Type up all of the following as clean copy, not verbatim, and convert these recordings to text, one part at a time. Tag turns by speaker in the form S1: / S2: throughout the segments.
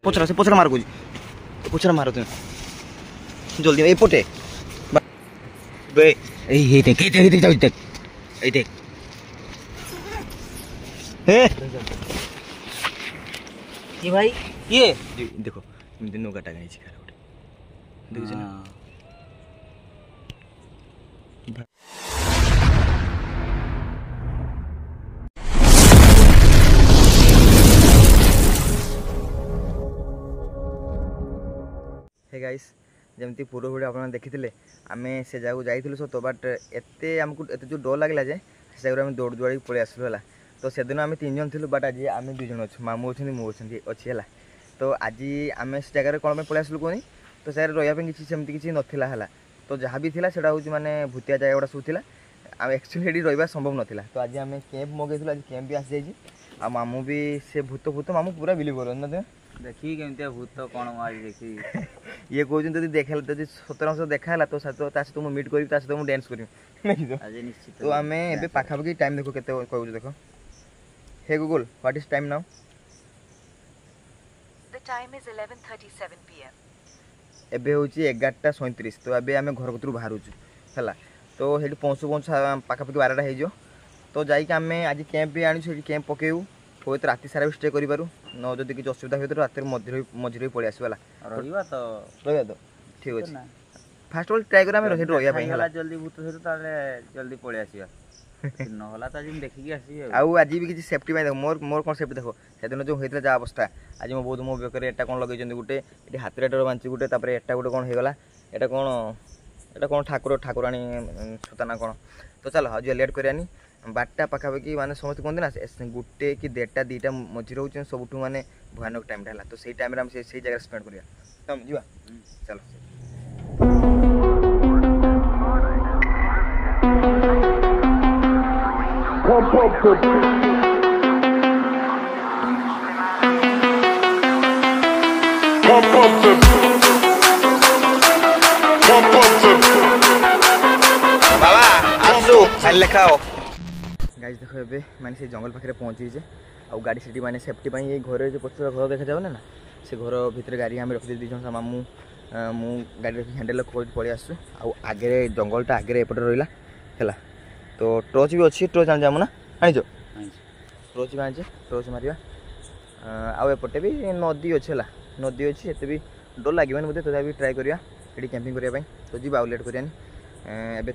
S1: ପଛରା ସେ ପଛରା ମାର କହୁଛି ପଛରା ମାର ତୁମେ ଜଲ୍ଦି ଏପଟେ ଏଇ ଦେখ ଯାଉଛି ଦେখ ଏଇ ଦେখ
S2: ये भाई ये
S1: देखो ଏମିତି ନୌକାଟା ଗାଇଛି ଖାର ଗୋଟେ ଦେଖୁଛ ନା हे गाइस जमती पूर्व वीडियो आप देखी आम से जगह जाइलु सत बट एते आमको एत जो डर लगला जे से जगह आम दौड़ दौड़ी पलि आसलु है तो से दिन आम 3 जन थी बट आज आम 2 जन अच्छे मामू अच्छे मु अच्छी है तो आज आम से जगह कौन पलि आसलु कहनी तो से रही किसी सेमती किसी नाला है तो जहाँ भी था हूँ माने भूतिया जगह गुड़ा सब था एक्चुअली ये रहा संभव नाला तो आज आम कैंप मगेलु आज कैंप भी आसी जाइए आ मामू भी से भूत भूत मामू पूरा बिलीव कर
S2: देखी केमती भूत कौन आज देखी
S1: ये कहते देख सतर अंश देखा तो सहित मुझे मीट करी मुझे डांस करी तो आम ए पाखापाखि टाइम देखो के कहूँ देख हे Google what is time now
S3: The time is 11:37 p.m.
S1: एबे होची 11:37 तो एबे आम घर कतरू बाहर है तो ये पहुँचू पहुँच पाखापाखि 12टा हो तो जाइए आम आज कैंप भी आनी कैंप पकेबू हुए तो राति सारा भी स्टे करूँ न जदि किसी असुविधा हुए तो रात मझे पलि आसला
S2: रहिबा तो
S1: ठीक अच्छे फास्ट ऑल ट्राई करा रही
S2: जल्दी भूत सहित जल्दी पलि आसवा नहला तो आज देखिकी आसी
S1: आज भी किसी सेफ्टी देख मोर कौन सेफ्टी देख से दिन जो होता जहाँ अवस्था आज मो बहुत मो बेकर एटा कौन लगे गोटे ये हाथ रेटर बांची गोटे एटा गोटे कौन होगा एटा कौन ठाकुर ठाकुराणी सुताना कौन तो चलो आज लेट करानी बारटा पाखापाखि माने समस्त कहते ना गोटे कि 1:30 2टा मझे रोचे सब माने भयानक टाइम है तो सही टाइम से जगह स्पेंड करा जी चलो बाबा आसु खाली लेखाओ गाइस देखो ए माने से जंगल पाखे पहुँची आउ गाड़ी से माने सेफ्टी ये घर जो पचर घर देखा जाए ना से घर भितर गाड़ी आम रखी दी मामू मु गाड़ी रखी हैंडल पलि आसु आगे जंगलटा आगे एपटे रहा है तो टर्च भी अच्छी टर्च आनी जामु ना आनीच टर्च भी आनी टर्च मारिया आउ एपटे भी नदी अच्छे है नदी अच्छी एत भी डर लगे बोधे तथा ट्राए करिया ये कैंपिंग करने तो जी लेट करानी एवं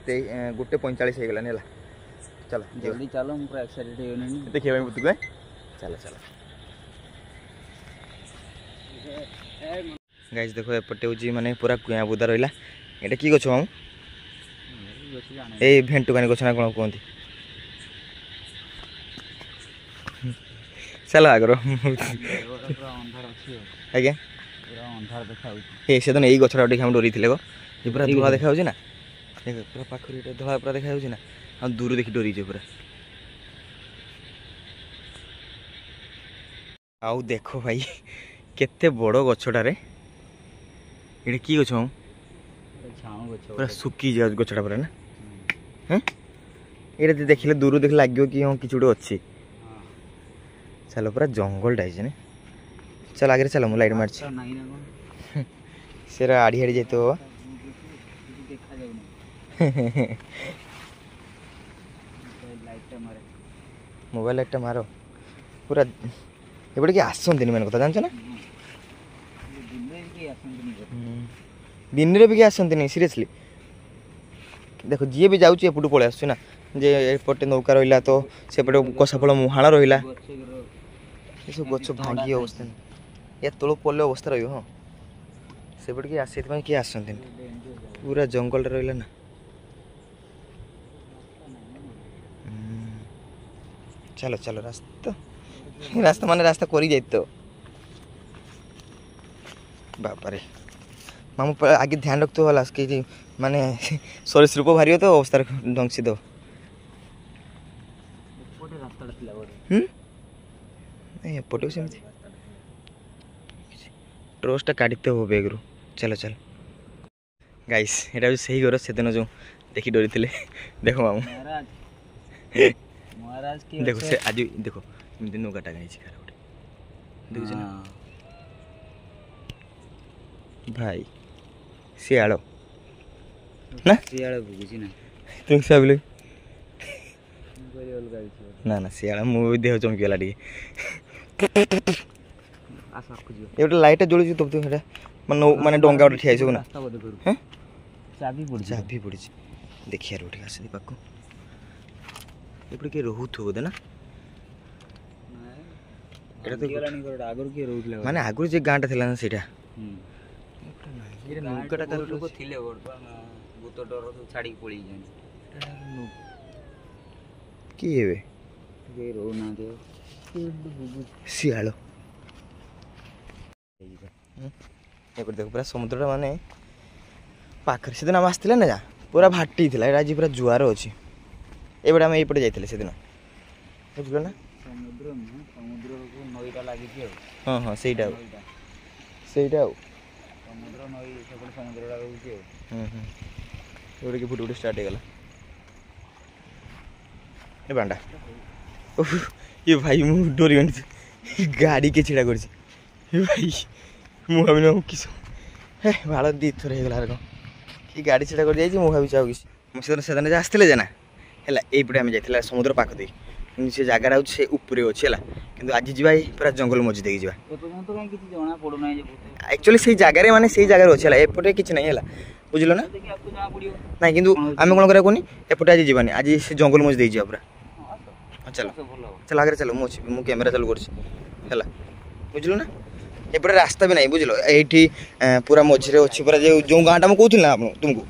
S1: 1:45 हो गलानी है चलो
S2: जल्दी चलो हम पूरा एक्साइटेड हो
S1: देखिए भाई बुतुक चलो चलो गाइस देखो एपटे हूँ माने पूरा कुआ बुदा रहा ये कि गछ मामू ए भेंटुकानी गछ ना कौन कहते चलो आगर आज्ञा ये से दिन यही गछटा देखिए हम डरी थे ये पूरा धला देखा ना पूरा पाखर धला पूरा देखा ना हम दूर देखी डरीचे पूरा आउ देखो भाई केते बड़ गछटारे ये कि गछ पूरा सुखी जाए गछटा पूरा ना हाँ ये देखिले दूर देख लगे कि हाँ किसी गोटे अच्छी चलो पूरा जंगल टाइम ना चल आगे चलो मु लाइट मार्च से आड़ी हाड़ी जाते हो मोबाइल लाइट मारो पूरा एपटे किए आसती मैंने कथा जानछ ना दिन में भी किए आसती सीरियसली देखो जी भी जाऊँ एपटू पलि आस ना जे एपटे नौका रहा तो सेपटे कषाफल मुहाण रहा सब गच भांगी अवस्था या तल पल्ले अवस्था रही हाँ सेपटे किए आस किए आसती पूरा जंगल रहा ना चलो चलो रास्ता रास्ता माने रास्ता करी जाए तो बापरे मामू आगे ध्यान रखते वाला कि माने सरीसृप भारी तो अवस्था ढंग दो एपटे सेमती ट्रस्टा काटते हो बैग रू चलो चलो गाइस यहाँ से ही घर से दिन जो देखी डरी थे देखो मामू देखो से आज देखो एमती नौकाटा गाई खार गोटे देखुच ना ଭାଇ ଶିଆଳ ନା
S2: ଶିଆଳ ଭୁଗୁଛି ନା
S1: ତୁମେ ଭାବିଲେ
S2: ମୁଁ କହିଲି ଅଲଗା କିଛି
S1: ନା ନା ଶିଆଳ ମୁଁ ଦେହ ଚମକିଗଲା ଟିକେ
S2: ଆସ ଆଗକୁ ଯିବ
S1: ଏ ଗୋଟେ ଲାଇଟ୍ଟା ଜଳୁଛି ତ ସେଇଟା ମାନେ ଡଙ୍ଗା ଗୋଟେ ଠିଆ ହେଇଯିବ ନା
S2: ରାସ୍ତା ବୋଧେ କରୁ
S1: ହଁ
S2: ଚାବି ପଡ଼ିଛି
S1: ଚାବି ପଡ଼ିଛି ଦେଖିବାର ଗୋଟେ ଆସେ ପାଖକୁ ଏପଟେ କିଏ ରହୁଥିବ ବୋଧେ ନା
S2: ଏଇଟା ତ ଆଗରୁ କିଏ ରହୁଥିଲା
S1: ମାନେ ଆଗରୁ ଯେ ଗାଁଟା ଥିଲା ନା ସେଇଟା
S2: ଲୋକ ଥିଲେ ବର୍ତ୍ତମାନ ଭୂତ ଡର ସବୁ ଛାଡ଼ିକି ପଳେଇଛନ୍ତି
S1: କିଏ ଏବେ
S2: କେହି ରହୁନାହାନ୍ତି
S1: ଶିଆଳ ଏପଟେ ଦେଖ ପୁରା ସମୁଦ୍ରଟା ମାନେ ପାଖରେ ସେଦିନ ଆମେ ଆସିଥିଲେ ନା ଯା ପୁରା ଭାଟି ଥିଲା ଏଇଟା ଆଜି ପୁରା ଜୁଆର ଅଛି ଏପଟେ ଆମେ ଏଇପଟେ ଯାଇଥିଲେ ସେଦିନ ବୁଝିଲ ନା
S2: ସମୁଦ୍ର ନୁହେଁ ସମୁଦ୍ରକୁ ନଈଟା ଲାଗିଛି ଆଉ
S1: ହଁ ହଁ ସେଇଟା ଆଉ ସେଇଟା ଆଉ
S2: ସମୁଦ୍ର ନଈ ସେପଟେ ସମୁଦ୍ରଟା ରହୁଛି ଆଉ
S1: ଏପଟେ କି ଫୁଟ ଷ୍ଟାର୍ଟ ହେଇଗଲା ଏ ବାଣ୍ଡା ଏ ଭାଇ ମୁଁ ଡରିଗଲି ଗାଡ଼ି କିଏ ଛିଡ଼ା କରିଛି ଏ ଭାଇ ମୁଁ ଭାବିନି କିସ ହେ ଭାଳ ଦୁଇଥର ହେଇଗଲା କ'ଣ କି ଗାଡ଼ି ଛିଡ଼ା କରିଯାଇଛି ମୁଁ ଭାବିଛି ଆଉ କିଛି ମୁଁ ସେଦିନ ଯେ ଆସିଥିଲେ ଯେ ନା ହେଲା ଏଇପଟେ ଆମେ ଯାଇଥିଲା ସମୁଦ୍ର ପାଖ ଦେଇକି କିନ୍ତୁ ସେ ଜାଗାଟା ହେଉଛି ସେ ଉପରେ ଅଛି ହେଲା କିନ୍ତୁ ଆଜି ଯିବା ଏଇ ପୁରା ଜଙ୍ଗଲ ମଝି ଦେଇକି ଯିବା
S2: କିଛି ଜଣା ପଡ଼ୁନାହିଁ ଯେ
S1: ଆକ୍ଚୁଆଲି ସେଇ ଜାଗାରେ ମାନେ ସେଇ ଜାଗାରେ ଅଛି ହେଲା ଏପଟେ କିଛି ନାହିଁ ହେଲା ବୁଝିଲ ନା ନାଇଁ କିନ୍ତୁ ଆମେ କ'ଣ କରିବା କୁହନି ଏପଟେ ଆଜି ଯିବାନି ଆଜି ସେ ଜଙ୍ଗଲ ମଝି ଦେଇକି ଯିବା ପୁରା ଚାଲ ଚାଲ ଆଗରେ ଚାଲ ମୁଁ ଅଛି ମୁଁ କ୍ୟାମେରା ଚାଲୁ କରୁଛି ହେଲା ବୁଝିଲ ନା ଏପଟେ ରାସ୍ତା ବି ନାହିଁ ବୁଝିଲ ଏଇଠି ପୁରା ମଝିରେ ଅଛି ପୁରା ଯେଉଁ ଗାଁଟା ମୁଁ କହୁଥିଲି ନା ଆପଣ ତୁମକୁ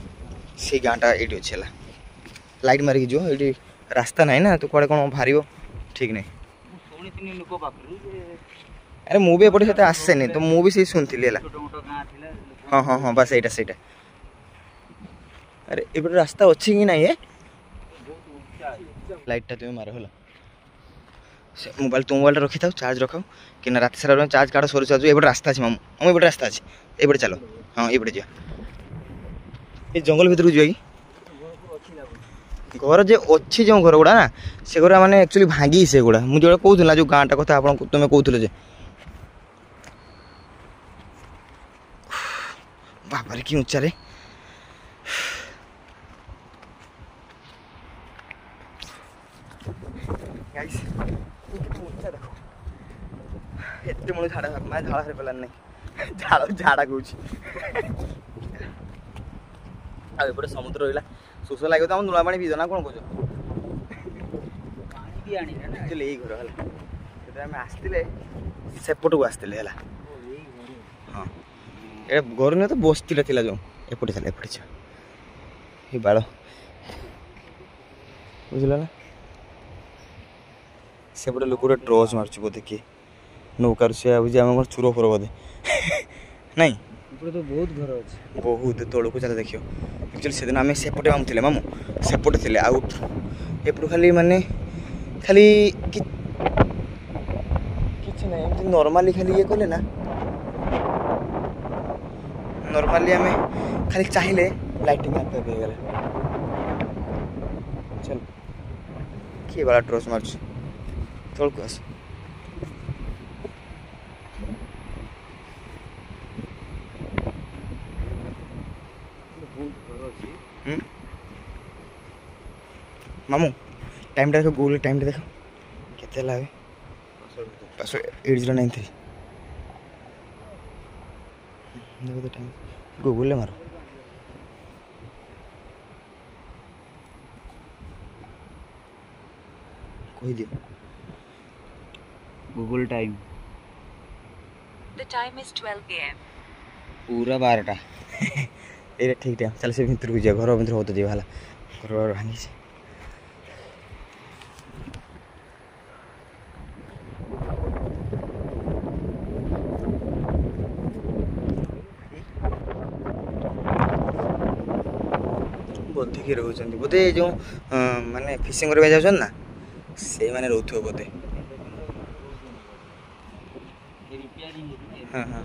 S1: ସେଇ ଗାଁଟା ଏଇଠି ଅଛି ହେଲା ଲାଇଟ୍ ମାରିକି ଯିବ ଏଇଠି ରାସ୍ତା ନାହିଁ ନା ତୁ କୁଆଡ଼େ କ'ଣ ବାହାରିବ ଠିକ୍ ନାହିଁ ଆରେ ମୁଁ ବି ଏପଟେ ସେତେ ଆସେନି ତ ମୁଁ ବି ସେଇ ଶୁଣିଥିଲି ହେଲା ହଁ ହଁ ହଁ ବାସ୍ ସେଇଟା ସେଇଟା ଆରେ ଏପଟେ ରାସ୍ତା ଅଛି କି ନାହିଁ ଏ ଲାଇଟ୍ଟା ତୁମେ ମାର ହେଲା ସେ ମୋବାଇଲ ତୁମ ମୋବାଇଲଟା ରଖିଥାଉ ଚାର୍ଜ ରଖାଉ କି ନା ରାତି ସାରା ଚାର୍ଜ କାଢ଼ ସରୁ ଚାର୍ଜ ଏପଟେ ରାସ୍ତା ଅଛି ମାମୁଁ ଆମ ଏପଟେ ରାସ୍ତା ଅଛି ଏପଟେ ଚାଲ ହଁ ଏପଟେ ଯିବା ଏ ଜଙ୍ଗଲ ଭିତରକୁ ଯିବା କି ଘର ଯେ ଅଛି ଯେଉଁ ଘର ଗୁଡ଼ା ନା ସେ ଘର ମାନେ ଆକ୍ଚୁଆଲି ଭାଙ୍ଗି ସେଗୁଡ଼ା ମୁଁ ଯେଉଁଟା କହୁଥିଲି ନା ଯେଉଁ ଗାଁଟା କଥା ଆପଣ ତୁମେ କହୁଥିଲ ଯେ ବାବାରେ କି ଉଚ୍ଚାରେ ଏତେ ମୂଳ ଝାଡ଼ା ମାନେ ଝାଡ଼ା ହେଇ ପାରିଲାନି ନାହିଁ ଝାଡ଼ା କହୁଛି ଆଉ ଏପଟେ ସମୁଦ୍ର ରହିଲା ଶୋଷ ଲାଗିବ ତ ଆମ ଲୁଣା ପାଣି ପିଇଦ ନା କ'ଣ କହୁଛ ଆକ୍ଚୁଆଲି ଏଇ ଘର ହେଲା ଯେତେବେଳେ ଆମେ ଆସିଥିଲେ ସେପଟକୁ ଆସିଥିଲେ ହେଲା ହଁ ଏଇଟା ଘର ନୁହେଁ ତ ବସ୍ତିଟା ଥିଲା ଯେଉଁ ଏପଟେ ଥିଲା ଏପଟେ ଛା ଏ ବାଳ ବୁଝିଲ ନା ସେପଟେ ଲୋକ ଗୋଟେ ଟ୍ରଚ୍ ମାରୁଛି ବୋଧେ କିଏ ନୌକାରୁ ସେ ଭାବୁଛି ଆମେ କ'ଣ ଚୁର ଫୁର ବୋଧେ ନାଇଁ
S2: ଏପଟେ ତ ବହୁତ ଘର ଅଛି
S1: ବହୁତ ତଳକୁ ଚାଲ ଦେଖିବ ଆକ୍ଚୁଆଲି ସେଦିନ ଆମେ ସେପଟେ ମାମୁଥିଲେ ମାମୁଁ ସେପଟେ ଥିଲେ ଆଉ ଏପଟୁ ଖାଲି ମାନେ ଖାଲି କିଛି ନାହିଁ ଏମିତି ନର୍ମାଲି ଖାଲି ଇଏ କଲେ ନା ନର୍ମାଲି ଆମେ ଖାଲି ଚାହିଁଲେ ଲାଇଟିଂ ଆପେ ଆପେ ହେଇଗଲା ଚାଲ କିଏ ବାଳା ଟ୍ରଚ୍ ମାରୁଛି ତଳକୁ ଆସ ମାମୁଁ ଟାଇମ୍ଟା ଦେଖ ଗୁଗଲ୍ ଟାଇମ୍ଟା ଦେଖ କେତେ ହେଲା ଏବେ 809 ଦେଖ ତ ଟାଇମ୍ ଗୁଗଲ୍ରେ ମାର କହିଦିଅ
S2: Google time
S3: The time is 12 p.m.
S2: पूरा 12टा
S1: ଏଇଟା ଠିକ୍ ଟାଇମ୍ ଚାଲ ସେ ଭିତରକୁ ଯିବା ଘର ଭିତରେ ହଉ ତ ଯିବା ହେଲା ଘର ଭାଙ୍ଗିଛି ବୋଧେ କିଏ ରହୁଛନ୍ତି ବୋଧେ ଯେଉଁ ମାନେ ଫିସିଂ କରିବା ଯାଉଛନ୍ତି ନା ସେଇମାନେ ରହୁଥିବ ବୋଧେ ହଁ ହଁ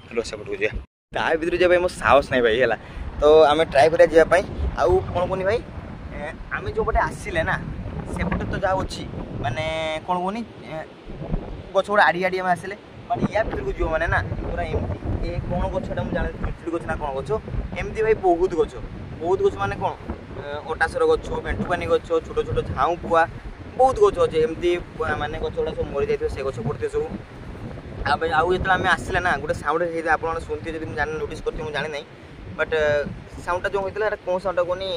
S1: ହ୍ୟାଲୋ ସେପଟକୁ ଯିବା ତା ଭିତରୁ ଯିବା ପାଇଁ ମୋ ସାହସ ନାହିଁ ଭାଇ ହେଲା ତ ଆମେ ଟ୍ରାଏ କରିବା ଯିବା ପାଇଁ ଆଉ କ'ଣ କହୁନି ଭାଇ ଆମେ ଯେଉଁପଟେ ଆସିଲେ ନା ସେପଟେ ତ ଯାଉ ଅଛି ମାନେ କ'ଣ କହୁନି ଗଛ ଗୁଡ଼ା ଆଡ଼ି ଆଡ଼ି ଆମେ ଆସିଲେ ମାନେ ୟା ଭିତରକୁ ଯିବ ମାନେ ନା ପୁରା ଏମିତି ଏ କ'ଣ ଗଛଟା ମୁଁ ଜାଣେ ପିଜୁଳି ଗଛ ନା କ'ଣ ଗଛ ଏମିତି ଭାଇ ବହୁତ ଗଛ ମାନେ କ'ଣ ଅଟାସର ଗଛ ଭେଣ୍ଟୁପାନି ଗଛ ଛୋଟ ଛୋଟ ଝାଉଁ ପୁଆ ବହୁତ ଗଛ ଅଛି ଏମିତି ମାନେ ଗଛ ଗୁଡ଼ା ସବୁ ମରିଯାଇଥିବ ସେ ଗଛ ପଡ଼ିଥିବ ସବୁ ଆଉ ଯେତେବେଳେ ଆମେ ଆସିଲେ ନା ଗୋଟେ ସାଉଣ୍ଡ ହେଇଥିଲା ଆପଣମାନେ ଶୁଣିଥିବେ ଯଦି ମୁଁ ଜାଣି ନୋଟିସ୍ କରିଥିବି ମୁଁ ଜାଣିନାହିଁ ବଟ୍ ସାଉଣ୍ଡଟା ଯେଉଁ ହେଇଥିଲା ଏଇଟା କେଉଁ ସାଉଣ୍ଡଟା କୁହନି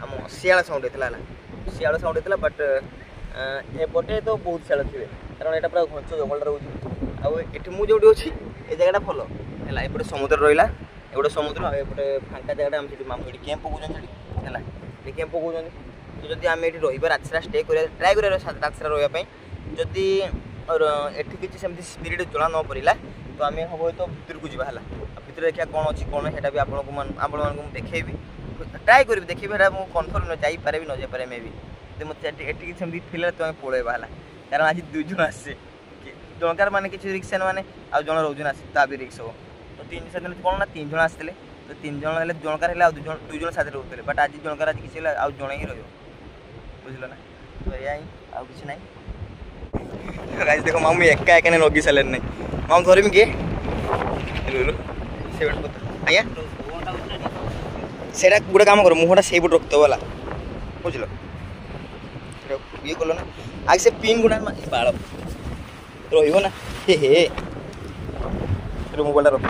S1: ଆମ ଶିଆଳ ସାଉଣ୍ଡ ହେଇଥିଲା ହେଲା ଶିଆଳ ସାଉଣ୍ଡ ହେଇଥିଲା ବଟ୍ ଏପଟେ ତ ବହୁତ ଶିଆଳ ଥିବେ କାରଣ ଏଇଟା ପୁରା ଘଞ୍ଚ ଜଙ୍ଗଲଟା ରହୁଛି ଆଉ ଏଠି ମୁଁ ଯେଉଁଠି ଅଛି ଏ ଜାଗାଟା ଭଲ ହେଲା ଏପଟେ ସମୁଦ୍ର ରହିଲା ଏପଟେ ସମୁଦ୍ର ଆଉ ଏପଟେ ଫାଙ୍କା ଜାଗାଟା ଆମେ ସେଠି ମାମୁଁ ଏଠି କ୍ୟାମ୍ପ ପକାଉଛନ୍ତି ସେଠି ହେଲା ଏଠି କ୍ୟାମ୍ପ ପକାଉଛନ୍ତି ତ ଯଦି ଆମେ ଏଠି ରହିବା ରାତିସାରା ଷ୍ଟେ କରିବା ଟ୍ରାଏ କରିବା ରାତିସାରା ରହିବା ପାଇଁ ଯଦି ଏଠି କିଛି ସେମିତି ସ୍ପିରିଟ୍ ଜଣା ନ ପଡ଼ିଲା ତ ଆମେ ହେବ ତ ଭିତରକୁ ଯିବା ହେଲା ଆଉ ଭିତରେ ଦେଖିବା କ'ଣ ଅଛି କ'ଣ ସେଇଟା ବି ଆପଣମାନଙ୍କୁ ମୁଁ ଦେଖେଇବି ଟ୍ରାଏ କରିବି ଦେଖିବି ସେଇଟା ମୁଁ କନଫର୍ମ ଯାଇପାରେ ବି ନ ଯାଇପାରେ ମେ ବି ଯଦି ମୋତେ ଏଠିକି ସେମିତି ଫିଲ୍ ହେଲା ତ ଆମେ ପଳେଇବା ହେଲା କାରଣ ଆଜି 2 ଜଣ ଆସିଛେ ଜଣକାର ମାନେ କିଛି ରିକ୍ସ ମାନେ ଆଉ ଜଣ ରହୁଛନ୍ତି ଆସି ତା ବି ରିକ୍ସ ହେବ ତ 3 ସେଦିନ କ'ଣ ନା 3 ଜଣ ଆସିଥିଲେ ତ 3 ଜଣ ହେଲେ ଜଣକାର ହେଲେ ଆଉ 2 ଜଣ ସାଥିରେ ରହୁଥିଲେ ବଟ୍ ଆଜି ଜଣକାର ଆଜି କିଛି ହେଲେ ଆଉ ଜଣେ ହିଁ ରହିବ ବୁଝିଲ ନା ତ ଏଇଆ ହିଁ ଆଉ କିଛି ନାହିଁ ଗାଇସ୍ ଦେଖ ମାମୁଁ ଏକା ଏକା ଲଗି ସାରିଲେନି ନାହିଁ ମାମୁଁ ଧରିବି କିଏ ସେ ଆଜ୍ଞା ସେଇଟା ଗୋଟେ କାମ କର ମୁହଁଟା ସେଇପଟେ ରଖିଦେବ ହେଲା ବୁଝିଲ ଇଏ କଲ ନା ଆଗ ସେ ପିନ୍ ଗୁଡ଼ା ବାଳ ରହିବ ନା ହେ ମୋବାଇଲଟା ରଖ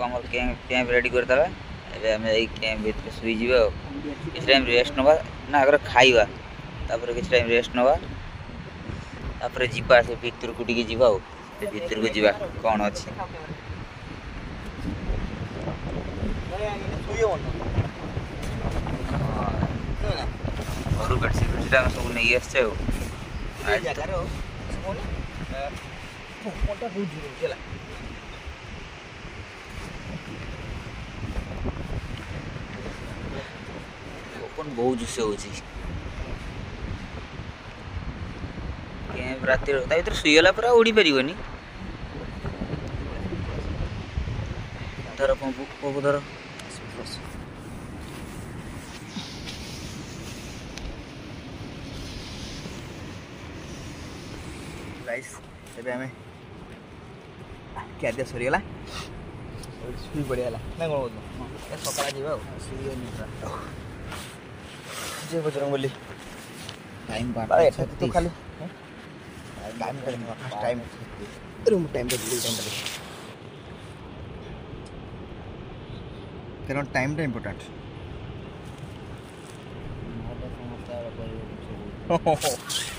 S2: ଆମର କ୍ୟାମ୍ପ ରେଡ଼ି କରିଦେବା ଏବେ ଆମେ ଏଇ କ୍ୟାମ୍ପ ଭିତରେ ଶୋଇଯିବା ଆଉ କିଛି ଟାଇମ୍ ରେଷ୍ଟ ନେବା ନା ଆଗରେ ଖାଇବା ତାପରେ କିଛି ଟାଇମ୍ ରେଷ୍ଟ ନେବା ତାପରେ ଯିବା ସେ ଭିତରକୁ ଟିକେ ଯିବା ଆଉ ସେ ଭିତରକୁ ଯିବା କ'ଣ ଅଛି ଘରୁ ବେଡ଼ସିଟ୍ ଆମେ ସବୁ ନେଇକି ଆସିଛେ ଆଉ ପବନ ବହୁତ ଜୋରସେ ହେଉଛି କ୍ୟାମ୍ପ ରାତିରେ ତା ଭିତରେ ଶୋଇଗଲା ପରେ ଆଉ ଉଡ଼ି ପାରିବନି ଧର ପପୁ ଧର
S1: ଗାଇସ୍ ଏବେ ଆମେ ଖିଆପିଆ ସରିଗଲା ଶୋଇ ପଡ଼ିଗଲା ନା କ'ଣ କହୁଛୁ ସକାଳେ ଯିବା ଆଉ ଜୟ ବଜରଙ୍ଗ ବୋଲି
S2: ଟାଇମ୍
S1: ତ ଖାଲି ଟାଇମ୍ କାରଣ ଟାଇମ୍ଟା ଇମ୍ପୋର୍ଟାଣ୍ଟ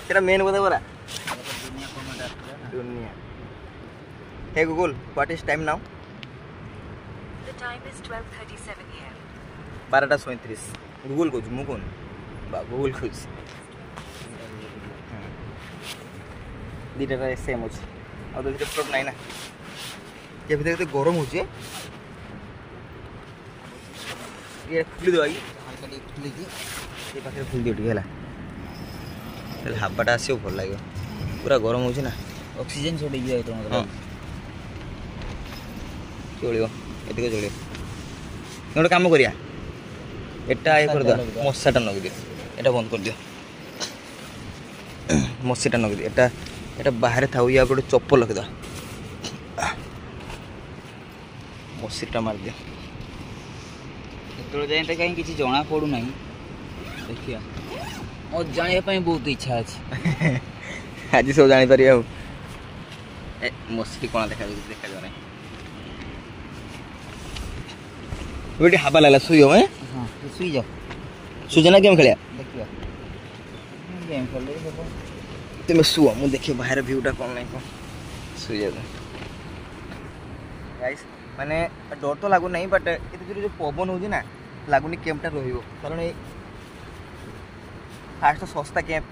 S1: ସେଟା ମେନ୍ କଥା ପରା ଦୁନିଆ Hey Google, what is time now?
S3: The time is 12:37 AM.
S1: 12:37 Google କହୁଛି ମୁଁ କହୁନି Google କହୁଛି ଦୁଇଟା ସେମ୍ ଅଛି ଆଉ ଦୁଇଟା ପ୍ରୋଟ ନାହିଁ ନା ଏ ଭିତରେ କେତେ ଗରମ ହେଉଛି ଟିକେ ଖୋଲିଦେବା କି ଖୋଲିକି ଏ ପାଖରେ ଖୋଲିଦିଅ ଟିକେ ହେଲା ତାହେଲେ ହାବାଟା ଆସିବ ଭଲ ଲାଗିବ ପୁରା ଗରମ ହେଉଛି ନା
S2: ଅକ୍ସିଜେନ୍ ସର୍ଟ ହେଇଯିବ ତମର
S1: ଚଳିବ ଏତିକି ଚଳିବ ଗୋଟେ କାମ କରିବା ଏଟା ଇଏ କରିଦିଅ ମଶାଟା ନଗିଦିଅ ଏଟା ବନ୍ଦ କରିଦିଅ ମଶାଟା ନଗିଦିଅ ଏଟା ବାହାରେ ଥାଉ ୟା ଗୋଟେ ଚପଲ ରଖିଦେବା ମଶାଟା ମାରିଦିଅ
S2: ଯେତେବେଳେ ଯାଏଁ ତ କାହିଁ କିଛି ଜଣା ପଡ଼ୁନାହିଁ ଦେଖିବା ମୋ ଜାଣିବା ପାଇଁ ବହୁତ ଇଚ୍ଛା ଅଛି
S1: ଆଜି ସବୁ ଜାଣିପାରିବା ଆଉ ଏ ମଶାରୀ କ'ଣ ଦେଖାଯାଉଛି କିଛି ଦେଖାଯାଉ ନାହିଁ ଗୋଟେ ହାବା ଲାଗିଲା ଶୋଇବ ହଁ
S2: ଶୋଇଯାଅ
S1: ଶୋଇଛ ନା ଗେମ୍ ଖେଳିବା
S2: ଦେଖିବା ଗେମ୍ ଖେଳିଲେ ହେବ
S1: ତୁମେ ଶୁଅ ମୁଁ ଦେଖିବ ବାହାର ଭିୟୁଟା କ'ଣ ନାହିଁ କ'ଣ ଶୋଇଯାଉ ଗାଇସ୍ ମାନେ ଡର ତ ଲାଗୁନାହିଁ ବଟ୍ ଏତେ ଜୋରେ ଯେଉଁ ପବନ ହେଉଛି ନା ଲାଗୁନି କ୍ୟାମ୍ପଟା ରହିବ କାରଣ ଏଇ ଫାଷ୍ଟ ଶସ୍ତା କ୍ୟାମ୍ପ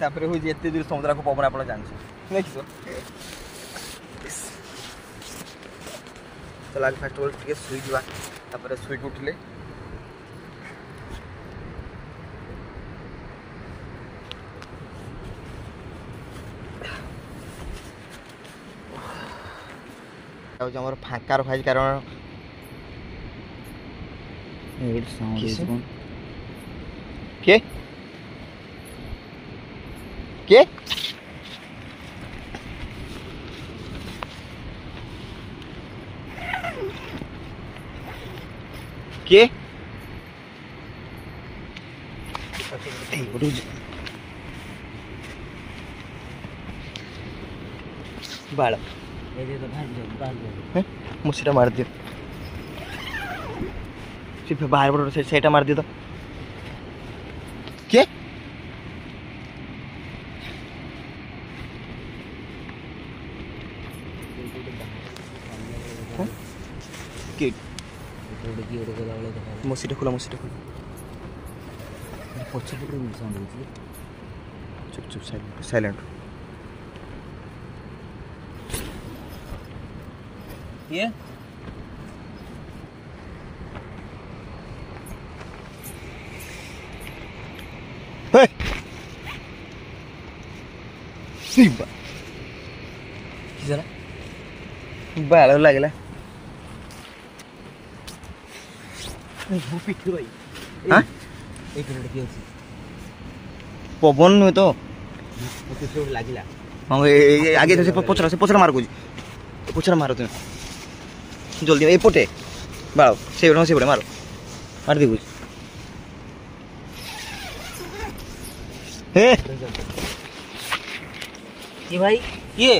S1: ତାପରେ ହେଉଛି ଏତେ ଜୋରେ ସମୁଦ୍ରକୁ ପବନ ଆପଣ ଜାଣିଛୁ ଦେଖିଛ ଚାଲ ଆଗ ଫାଷ୍ଟ ଅଲ୍ ଟିକେ ଶୋଇଯିବା ତାପରେ ଶୋଇକି ଉଠିଲେ ହେଉଛି ଆମର ଫାଙ୍କା ରଖାଯାଇଛି କାରଣ କିଏ କିଏ କିଏ ବାଳ ମୁଁ ସେଇଟା ମାରିଦିଅ ସେ ବାହାର ପଟ ସେଇଟା ମାରିଦିଅ ତ କିଏ ମସିଟା ଖୋଲା
S2: ପଛପଟରେ ସାଉଣ୍ଡ ହେଉଛି
S1: ଚୁପ୍ ସାଇଲେଣ୍ଟ
S2: କିଏ
S1: ବାଳ ଲାଗିଲା ପବନ ନୁହେଁ ତ
S2: ଲାଗିଲା
S1: ହଁ ଆगे ସେ ପଛରେ ମାର କହୁଛି ପଛରେ ମାର ତୁମେ ଜଲ୍ଦି ଏପଟେ ବାଳ ସେପଟେ ମାର ମାରିଦି କହୁଛି
S2: କିଏ ଭାଇ କିଏ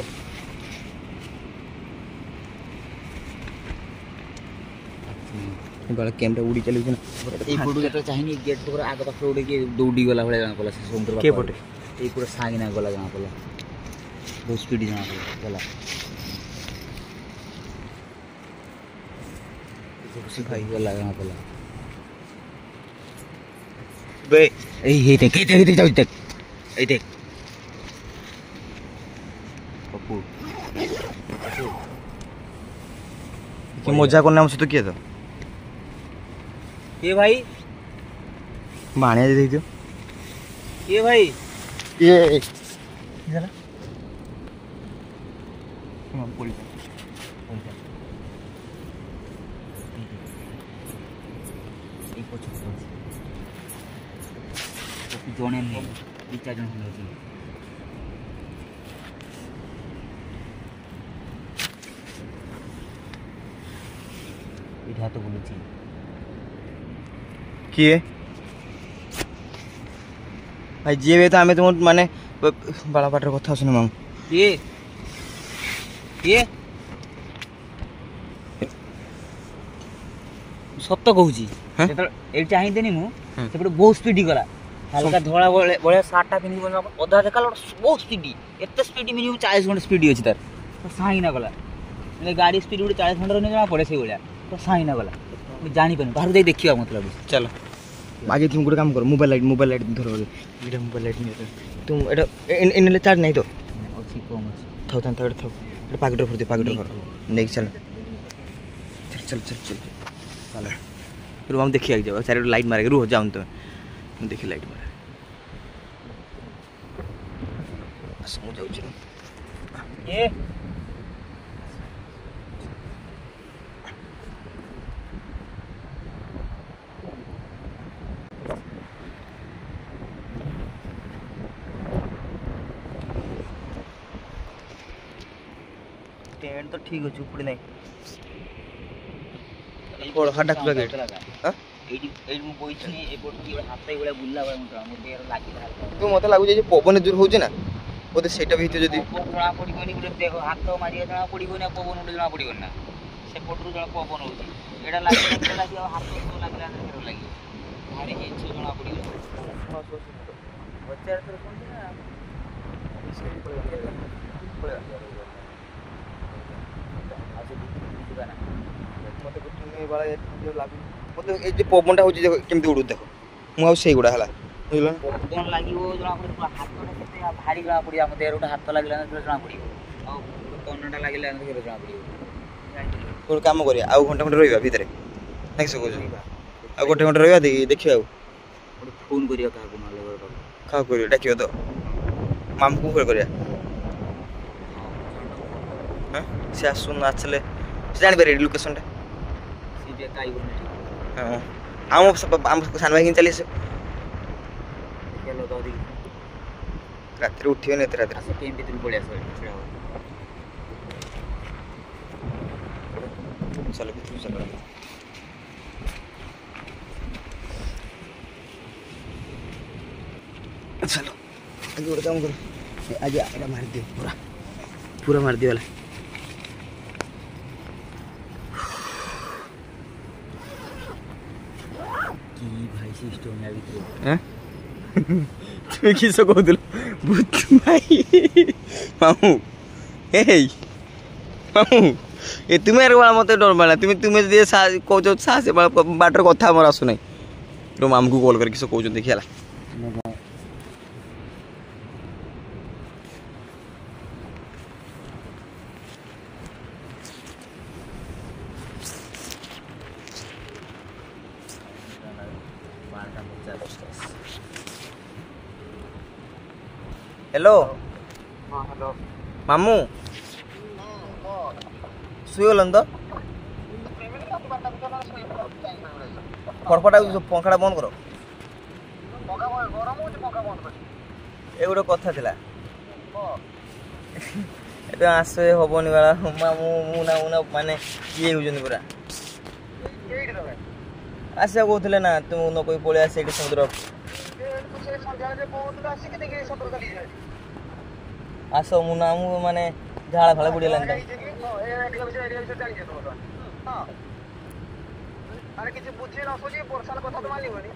S1: କେମଟା ଉଡ଼ି ଚାଲିଛି ନା
S2: ଏଇପଟୁ ଯେତେବେଳେ ଚାହିଁନି ଗେଟ୍ ପାଖରେ ଆଗ ପାଖରେ ଗୋଟେ କିଏ ଦୌଡ଼ି ଗଲା ଭଳିଆ ଜଣା ପଡ଼ିଲା ସେ ସମୁଦ୍ର
S1: କିଏ ପଟେ
S2: ଏଇପଟେ ସାଙ୍ଗିନା ଗଲା ଜଣା ପଡ଼ିଲା ବହୁତ ସ୍ପିଡ଼ ଜଣା ପଡ଼ିଲା ଗଲା ଭାଇ ଗଲା ଜଣା ପଡ଼ିଲା ଏଇ ଦେଖ ଯାଉଛି ଦେଖ ଏଇ ଦେଖ ପପୁ
S1: ମଜା କରନା ଆମ ସହିତ କିଏ ତ
S2: କିଏ ଭାଇ
S1: ବାଣିଆ ଦେଇଦିଅ
S2: କିଏ ଭାଇ
S1: ଇଏ
S2: ଜଣେ ନୁହେଁ 2-4 ଜଣ ଖଣ୍ଡେ ଅଛି ଏଇଠି ହାତ ବୁଲୁଛି
S1: କିଏ ଭାଇ ଯିଏ ବି ତ ଆମେ ତୁମ ମାନେ ବାଳ ପାଟରେ କଥା ଆସୁନି ମାମୁ
S2: କିଏ ସତ କହୁଛି ସେତେବେଳେ ଏଇଠି ଚାହିଁଦେନି ମୁଁ ସେପଟେ ବହୁତ ସ୍ପିଡି ଗଲା ହାଲକା ଧଳା ଭଳିଆ ସାର୍ଟଟା ପିନ୍ଧିକି ଅଧା ଦେଖା ବହୁତ ସ୍ପିଡି ଏତେ ସ୍ପିଡି ମିନିମମ୍ 40 ଖଣ୍ଡେ ସ୍ପିଡି ଅଛି ତାର ସାଇନା ଗଲା ମାନେ ଗାଡ଼ି ସ୍ପିଡ ଗୋଟେ 40 ଖଣ୍ଡେ ଜଣା ପଡ଼େ ସେଇଭଳିଆ ତ ସାଇନା ଗଲା ମୁଁ ଜାଣିପାରିନି ବାହାରୁ ଯାଇ ଦେଖିବା ମତେ ଲାଗୁଛି
S1: ଚାଲ ଆगे तुम गोटे काम कर मोबाइल लाइट धर ये मोबाइल लाइट नहीं तुम एटा इनले चार्ज नहीं तो
S2: अच्छी कम अच्छी
S1: थाउ थाउ थाउ पाकेट भर नहीं चल चल फिर हम देखिए जाओ चार लाइट मारे रुह जाऊँ तो देखिए लाइट मारे
S2: ये
S1: टेंट तो ठीक अच्छे उपड़े नहीं हाटा खुला गेट हां
S2: एडी मु बोइछनी एपोट की हाथ एगुला बुल्ला बळे मु देर लागिला
S1: तो मते लागु जे पवन जोर होजे ना ओते सेटा भी जदी
S2: जणा पडिबनी गुटे देखो हाथ मारिया जणा पडिबनी पवन उडे जणा पडिबनी ना से पोटरु जणा पवन होची एडा लागिला कि हाथ तो लागला ना फेर लागि भारी हे छ जणा पडिबनी बच्चा तर कोन ना
S1: मते ए जे पवनटा होची देखो केमती उडु देखो मु आ सेई गुडा हला बुझलो
S2: पवन लागिवो जणा पडि हाथटा केते भारी जणा पडि हम देर उडा हाथ लागिला ना जणा पडि आ पवनटा लागिला ना फेर जणा पडि
S1: कोन काम करिया आ घंटा घंटा रहिबा भीतरे नहीं सको आ गोटे घंटा रहिबा देखियो
S2: फोन करिया का को माले
S1: खा करियो डाकियो तो माम को करिया हां से आसुन आछले से जानि पारे लोकेशन टा
S2: सीधे काई बने
S1: हां हम सान भाई चली से
S2: केलो दौरी
S1: रात्रि उठियो ने रात्रि
S2: आसे टीम भीतर पड़े आसे छड़ा
S1: चलो भितर चलो चलो आज गोटे काम करो आज एटा मार दियो पूरा पूरा मार दियो वाला की भाई सिस्टम या भितर हैं তুমি কিস কହୁଥିଲ ভূত ভাই মামু এই মামু এ তুমি আর মতে ডর মানা তুমি তুমি যদি কହୁଛ ସାହସ ବାଟର କଥା ଆମର ଆସୁ ନାହିଁ ତ ମାମୁକୁ କଲ୍ କରି କିସ କହୁଛନ୍ତି ଦେଖି ହେଲା हेलो
S4: हेलो
S1: मामू शुगलन तो फटफटा पंखा बंद करो ए गोटे कथा थिला ए आस हबनी वाला मामू मुना मुना माने किए होजन पूरा आशा कहते ना तुम न कोई पड़े आसे समुद्र आस मुना मु माने झाड़ा फाड़ा बुड़ी लाइन
S4: अरे किसी बुझे न सोचे वर्षा कथा तो मानी होनी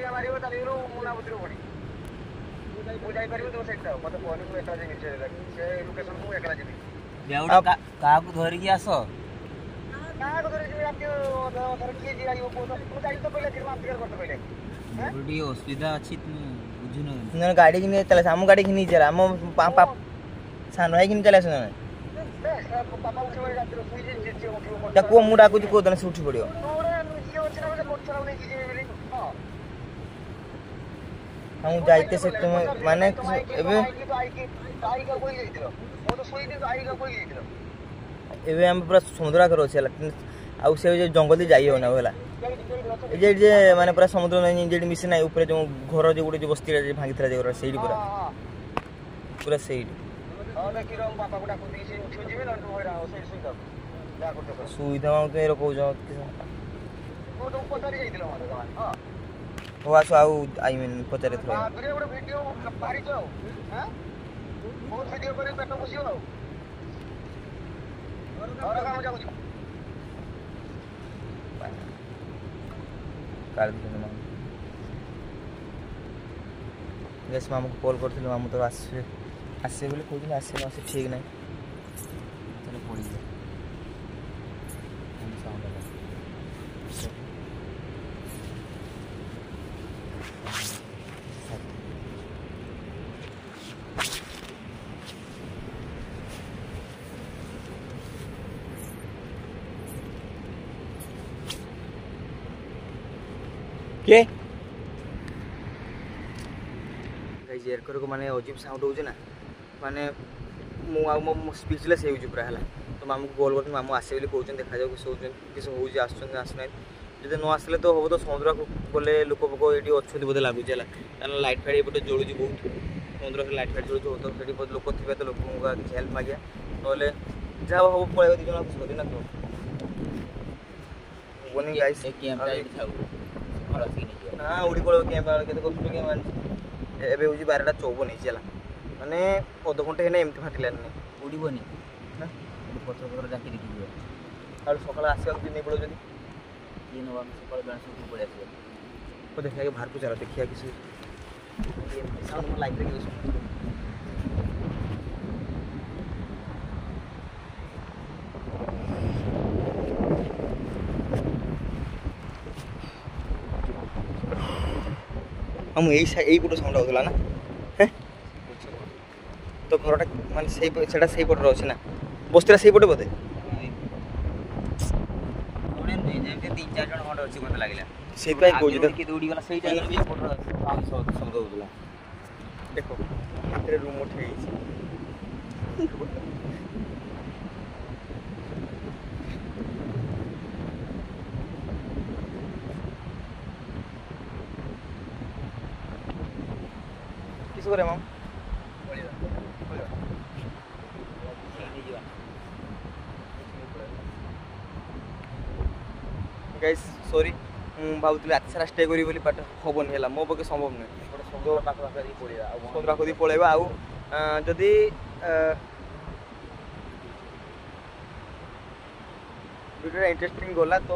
S4: ये मारियो ताली रो मुना बुतरो पड़ी बुझाई परियो तो सेट मते कोनी को एकला जे से लोकेशन को एकला जेबी
S2: बेउडा का को धरि की आसो
S4: का को धरि जे आपके धर के जे आइयो को तो जाई तो पहले फिर माफ कर करते पहले
S2: बड़ी असुविधा अछि तुम बुझुनो
S1: न गाड़ी कि चला हम गाड़ी कि नहीं चला हम पापा सान भाई कि चला सुन
S4: पापा उठे वाले रात रो सुई जे जे उठियो
S1: या को मुडा को को दने से उठी पड़ियो हम जाइते से तुम माने एबे एबे हम पूरा समुद्र कर अछि लेकिन आ से जंगल दे जाई हो ना होला जे जे माने पूरा समुद्र नहीं जे मिस नहीं ऊपर जो घर जो गुडे जो बस्ती रे भांगी थरा जे सेडी पूरा पूरा सेडी
S4: पापा को डाको दी से उठियो जेबे न तो होरा से सुइदा जा करते
S1: सुविधा हम तो एरो कहू
S4: वो तो पतारी जाइतिलो माने हां
S1: हो आसो आउ आई मीन पचारे थरो
S4: वीडियो ଗୋଟେ ଭିଡିଓ ପାରି ଯାଉ ହାं ବହୁତ ଭିଡିଓ କରି ପେଟ ବସିयो ଆଉ और काम जाऊ
S1: काल दिन मामू गैस मामू को कॉल करथिल मामू तो आसे आसे बोले कहू आसे न आसे ठीक नहीं चलो पड़ी जा हम साउंड लगा के गाइस एयरकर को माने अजीब साउंड होजे ना माने मु आ मो स्पीचलेस हे होजे पूरा हला तो मामू को कॉल करथि मामू आसे बोली कहउछन देखा जाऊ किस होजे आछन आसनै जदि न आसले तो होबो तो समुद्र को बोले लोक पको एडी अछथि बोले लागु जेला कारण लाइट फाइट एपटे जळुजी बहुत समुद्र के लाइट फाइट जळुजी तो सेडी बहुत लोक थिबे तो लोक को हेल्प मागिया नले जा होबो पळे दिजन कुछ होदि ना तो बोनी गाइस
S2: एक कैंप राइड थाउ
S1: ना उड़ी पड़ो कैंप के तो कष्ट के मान एबे होजी 12:54 नहीं चला माने अध घंटे हेने एमती फाटिला नहीं
S2: उड़ीबोनी ना पत्र पत्र जाके देखि दियो
S1: और सकाळ आसे कि नहीं पड़ो जदी
S2: ये नवा सकाळ बेला से पड़े आसे
S1: तो देखिया के बाहर को चला देखिया किसी साउंड में लाइट लगी उसमें हम यही पट साउंड होता ना तो घरटा मान से पटे अच्छे ना बस्तीरा से पटे बोधे
S2: तीन चार जन खंड अच्छी मत लगे
S1: से कौन
S2: दौड़ी गला से शब्द होता
S1: देखो हाथ रूम उठे किस करे माम गाइस सॉरी ମୁଁ ଭାବୁଥିଲି ରାତି ସାରା ଷ୍ଟେ କରିବି ବୋଲି ବଟ୍ ହେବନି ହେଲା ମୋ ପକ୍ଷେ ସମ୍ଭବ ନୁହେଁ
S4: ସମୁଦ୍ର ପାଖାପାଖି ପଳେଇବା ଆଉ
S1: ସମୁଦ୍ର ପାଖକୁ ପଳେଇବା ଆଉ ଯଦି ଭିଡ଼ିଓଟା ଇଣ୍ଟରେଷ୍ଟିଂ ଗଲା ତ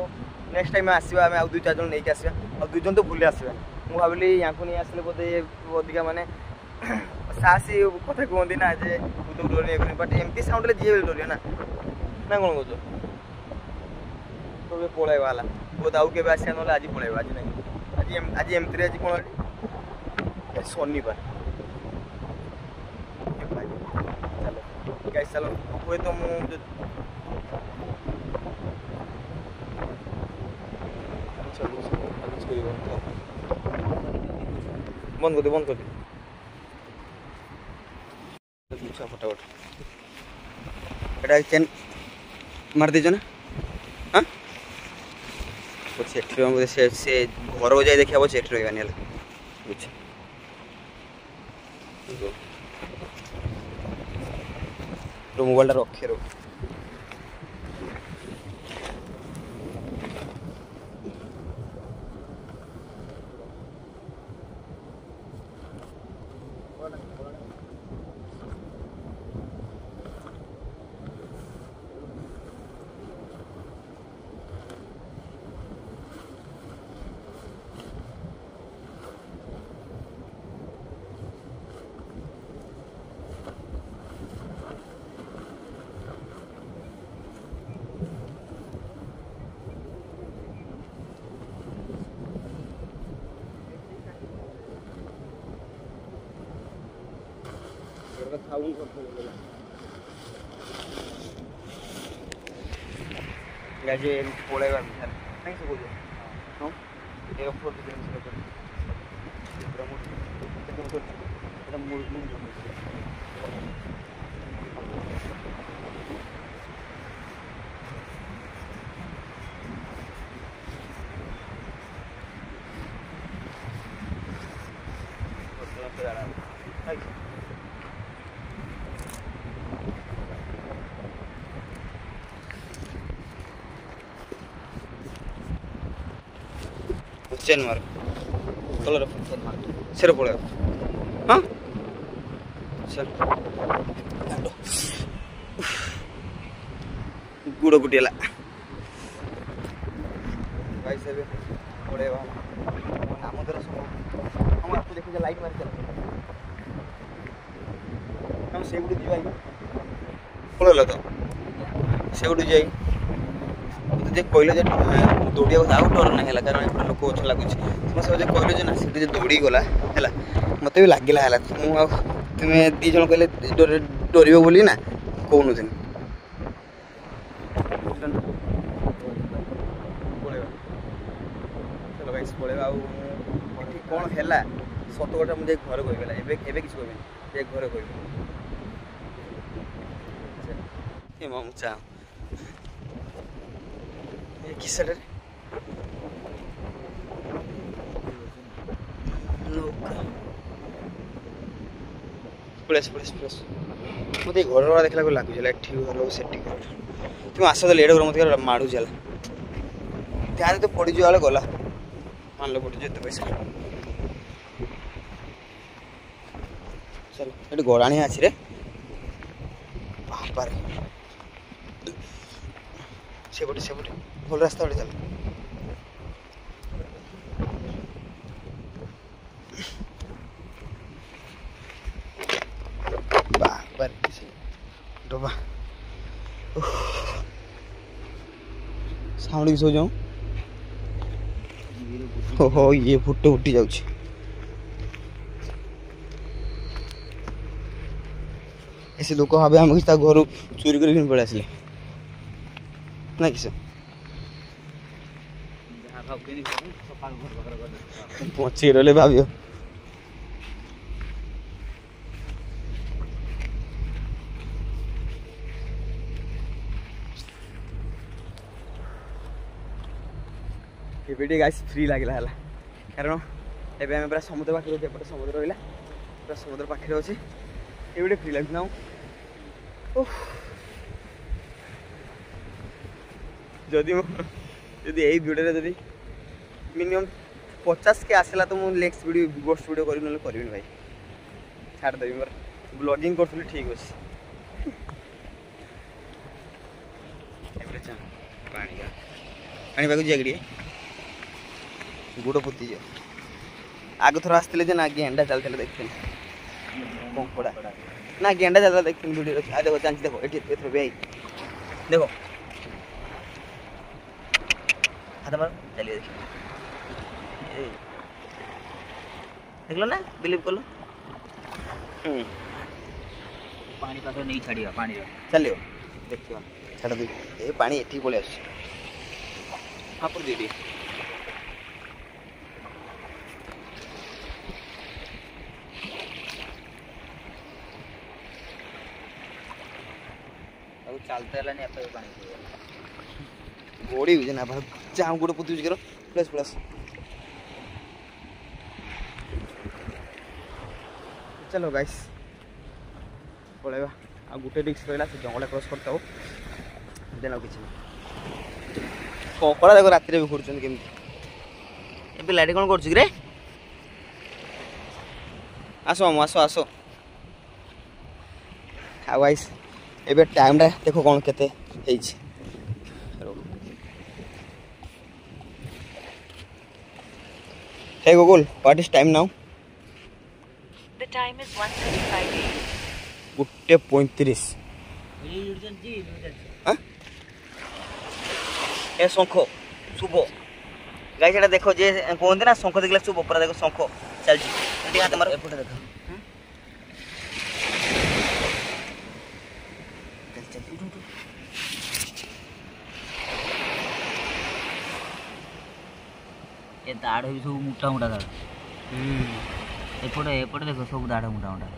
S1: ନେକ୍ସଟ ଟାଇମ୍ ଆସିବା ଆମେ ଆଉ 2-4 ଜଣ ନେଇକି ଆସିବା ଆଉ 2 ଜଣ ତ ଭୁଲି ଆସିବା ମୁଁ ଭାବିଲି ୟାଙ୍କୁ ନେଇ ଆସିଲେ ବୋଧେ ଅଧିକା ମାନେ ସାହସୀ କଥା କୁହନ୍ତି ନା ଯେ ମୁଁ ତ ଡରି ନେଇପାରିବି ବଟ୍ ଏମିତି ସାଉଣ୍ଡରେ ଯିଏ ବି ଡରିବ ନା ନା କ'ଣ କହୁଛ ତ ଏବେ ପଳେଇବା ହେଲା ବୋଧେ ଆଉ କେବେ ଆସିବା ନହେଲେ ଆଜି ପଳେଇବା ଆଜି ନାହିଁ ଆଜି ଏମିତିରେ ଆଜି କ'ଣ ଶନିବାର ଚାଲ ଚାଲ ହୁଏତ ମୁଁ बंद कर दे फटाफट एटा चेन मार दीज ना हाँ से घर को जाए देखा से रही बुझ मोबाइल रखे रो गाजे पळेवा नाही सगळं हो एक फोटो घेऊन सगळं चेन मार कलर चेन मार सिर पड़े हाँ चल गुड़ गुटियाला भाई सब पड़े नाम तरह सब हम आपको देखिए लाइट मार चल हम से गुड़ दिवाई पड़ेला तो से गुड़ जाई जे कहले जे दौड़िया आउ डर ना है कारण एपटे लोक अच्छा लगुच तुम सब कहले जे ना से दौड़ी गला है मत भी लगे है तुम्हें 2 जन कहले डर बोली ना कौन चलो गाइस पड़ेगा कौन है सत कटा मुझे घर कहला एवं किसी कह घर कह चाह किसर मत घर वाला देखला लगुच घर से तुम आस तो लेट मत माड़ू चल ध्यान तो पड़ी जो गला मान लो पड़ी जो पैसा चल ये गड़ाणी अच्छी रे बापर सेपटे भल रास्ता चल डबा साउंड सो जाऊँ हो ये फुट उठी जाऊँ ऐसे लोक भावे आम कि घर चोरी कर पड़े आसिले ना किस पहुँची रही भाव एबे गाइस फ्री लागला हला कारण एबे हम पूरा समुद्र पाखे रोचे एपटे समुद्र रहिला पूरा समुद्र पाखे अच्छे एबे फ्री लागना जदि যদি এই ভিডিওরে যদি মিনিমम 50 के आसला तो मुझे नेक्स्ट वीडियो गोस्ट वीडियो करी ना करी भाई छाड़ देवी मोर ब्लॉगिंग करथुली ठीक अछि पानी बागु जागड़ी गुड़ पुती जो आग थोड़ा आसते जे ना गेंडा चलते देखते कंकड़ा ना गेंडा चलता देखते वीडियो देखो चांची देखो ये देखो हाथ मारो चलिए देखिए देख लो ना बिलीव कर लो
S2: पानी पास नहीं छाड़िया पानी
S1: चलियो देखियो छाड़ दे ए पानी एठी पळे आस हां पर दीदी
S2: अब चलते हला नहीं अपने पानी
S1: गोड़ी हुई ना भाई जाम गुड़ पुती यूज करो प्लस प्लस चलो गाइस पळेबा आ गुटे रिक्स रहला से जंगल क्रॉस करता हो देना किछ कोकड़ा देखो रात्रि भी घुरचन केमती ए पिलाटी कोन करछ रे आसो हम आसो आसो आ गाइस एबे टाइम रे देखो कोन केते हेइ छी Hey Google, what is time now?
S3: The time is 1:35 a.m.
S1: गुट्टे 35 ए शंखो शुभ गाइस एटा देखो जे कोन ना शंखो देखला शुभ पर देखो शंखो चल जी एटी हाथ मारो एपटे देखो चल चल उठ
S2: ये दाढ़ भी सब मोटा मोटा दाढ़ एपटे एपटे देखो सब दाढ़ मोटा मोटा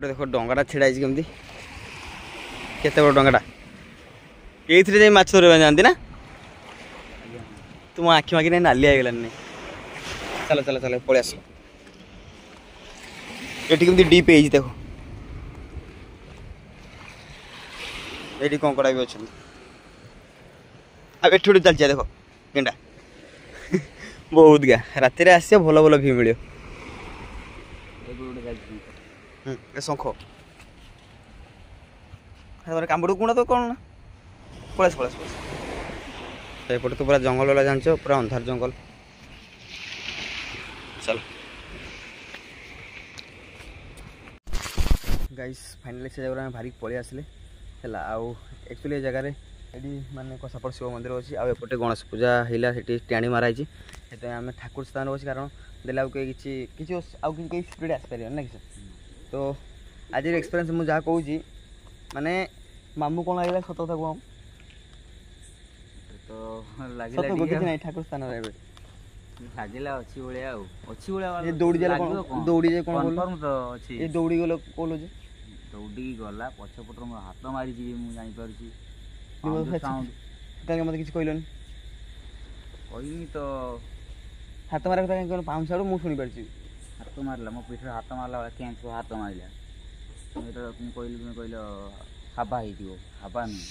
S1: देखो डंगाटा छिड़ा केमती केते बड़ डंगाटा एइथरे जाई माछ धरबा जानती ना तुम आखि माखि नाली आ गलानी चलो चलो चलो पळे आस एटी केमती डीप एज देखो एटी कंकड़ा भी अछि अब एठी उड चल जा देखो गेंडा बहुत गा रात रे आसे भलो भलो भी मिलियो ए शंख अरे कामड़ू गुण तो कौन ना पळेस पळेस पळेस एपटे तो पूरा जंगल वाला जानछो पूरा अंधार जंगल चल गाइस फाइनली से जगह भारी पळी आसले हला आउ एक्चुअली जगह एडी माने कसापड़ शिव मंदिर अछि आ एपटे गणेश पूजा हिला सेठी टाणी माराइछि हेते आमे ठाकुर स्थान अछि कारण देलाउ के किछि आउ कि स्पीड आस परियो ना कि तो आज एक्सपीरियंस मुझे जहाँ कहूँ माने मामू कौन लगे सत कथा कह
S2: तो
S1: सत को किसी नहीं ठाकुर स्थान रे
S2: लागिला अछि ओळिया अछि ओळिया
S1: ये दौड़ी जाला दौड़ी जे कोन
S2: कन्फर्म तो अछि
S1: ये दौड़ी गेलो कोलो जे
S2: दौड़ी गला पछपटर मो हाथ मारी जी मु जानि परछि
S1: साउंड ताके मते किछ कहलोनी
S2: कहिनी तो
S1: हाथ मारे कथा कोन पाउन साडू मु सुनि परछि
S2: हाथ मारला मो पीठ हाथ मारला वाला केन सो हाथ मारला एटा तुम कहलो हाबा ही दियो हाबा नहीं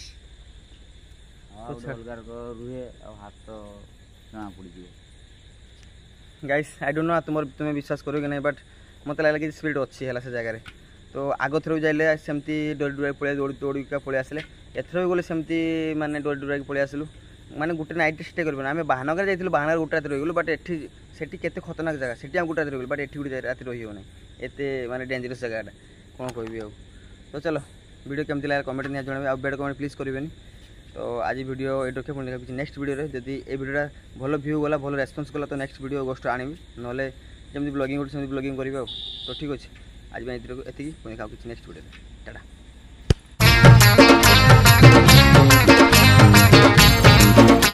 S2: तो छलगार को रुहे और हाथ तो ना पड़ी दियो
S1: गाइस आई डोंट नो तुम्हें विश्वास करो कि नहीं बट मत लागला कि स्पीड अच्छी है से जगह तो आग थर जाइले सेमती डोरी डुरा पड़े दौड़ी का पड़े आसले एथर भी गले सेमती माने डोरी डुरा पड़े आसलु माने गोटे नाइट स्टे कर आम बाहानगर जाइलु बाहानगर गोटे रात रही बट एठी सेठी केते खतरनाक जगह सेठी हम गोटे रात रही बट एठी गोटे रात रही होना एते माने डेंजरस जगहटा कौन कहबी आ तो चलो वीडियो केमती लगा कमेंट नहीं जणाबे आ बेड कमेंट प्लीज करेनि तो आज वीडियो ये रखे पुणी देखा नेक्स्ट वीडियो जदि ये वीडियोटा भल व्यू गला भल रेस्पन्स गला तो नेक्स्ट वीडियो गोस्ट आनिबी नले जमी ब्लॉगिंग कर ब्लॉगिंग करी तो ठीक अच्छे आज एति पुणी देखा नेक्स्ट वीडियो टाटा।